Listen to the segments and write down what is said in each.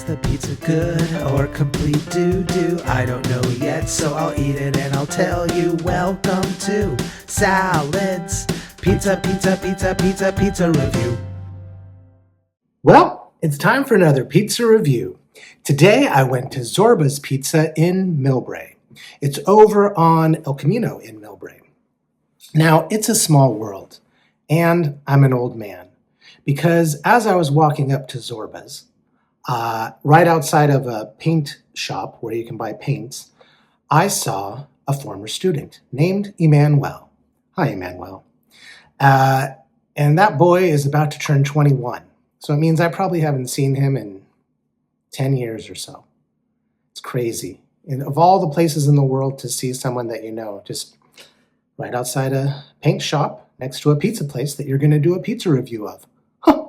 the pizza good or complete doo-doo? I don't know yet, so I'll eat it and I'll tell you. Welcome to Salads Pizza Review. Well, it's time for another pizza review. Today I went to Zorba's Pizza in Millbrae. It's over on El Camino in Millbrae. Now, it's a small world, and I'm an old man, because as I was walking up to Zorba's, right outside of a paint shop where you can buy paints, I saw a former student named Emmanuel. Hi, Emmanuel. And that boy is about to turn 21. So it means I probably haven't seen him in 10 years or so. It's crazy. And of all the places in the world to see someone that you know, just right outside a paint shop next to a pizza place that you're going to do a pizza review of. Huh.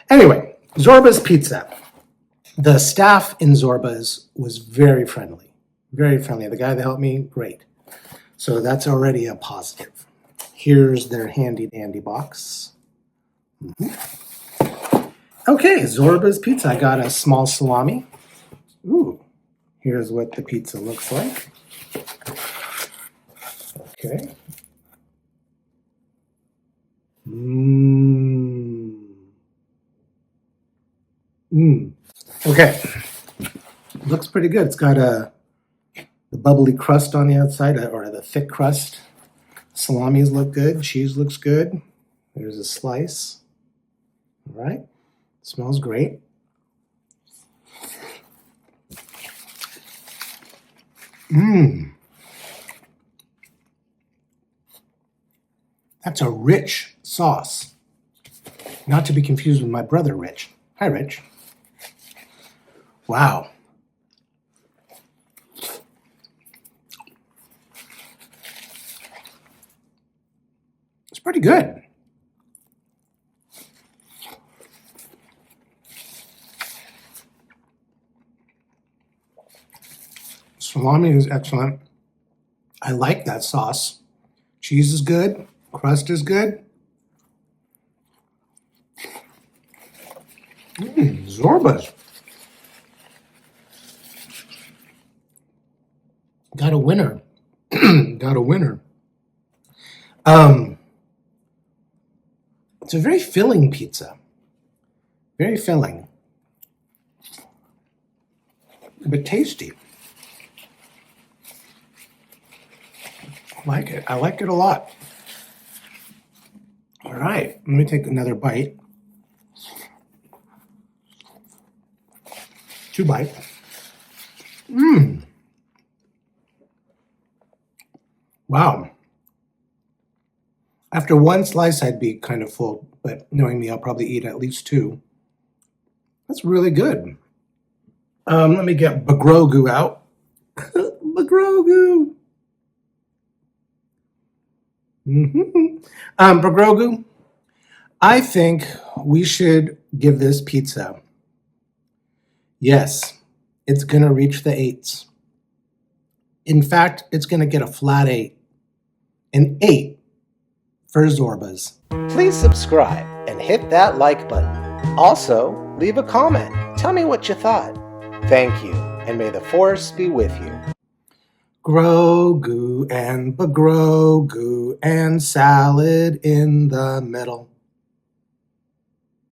Anyway, Zorba's Pizza. The staff in Zorba's was very friendly. Very friendly. The guy that helped me, great. So that's already a positive. Here's their handy dandy box. Okay, Zorba's Pizza. I got a small salami. Ooh, here's what the pizza looks like. Okay. Okay. Looks pretty good. It's got the bubbly crust on the outside, or the thick crust. Salamis look good. Cheese looks good. There's a slice. All right. Smells great. That's a rich sauce. Not to be confused with my brother, Rich. Hi, Rich. Wow. It's pretty good. Salami is excellent. I like that sauce. Cheese is good. Crust is good. Zorba's. Got a winner. Got a winner. It's a very filling pizza. Very filling. But tasty. I like it. I like it a lot. All right, let me take another bite. 2 bites. Wow. After 1 slice, I'd be kind of full, but knowing me, I'll probably eat at least 2. That's really good. Let me get Bagrogu out. Bagrogu. Bagrogu, I think we should give this pizza. Yes, it's going to reach the 8s. In fact, it's going to get a flat 8. An 8 for Zorba's. Please subscribe and hit that like button. Also, leave a comment. Tell me what you thought. Thank you, and may the force be with you. Grogu and Bagrogu and salad in the middle.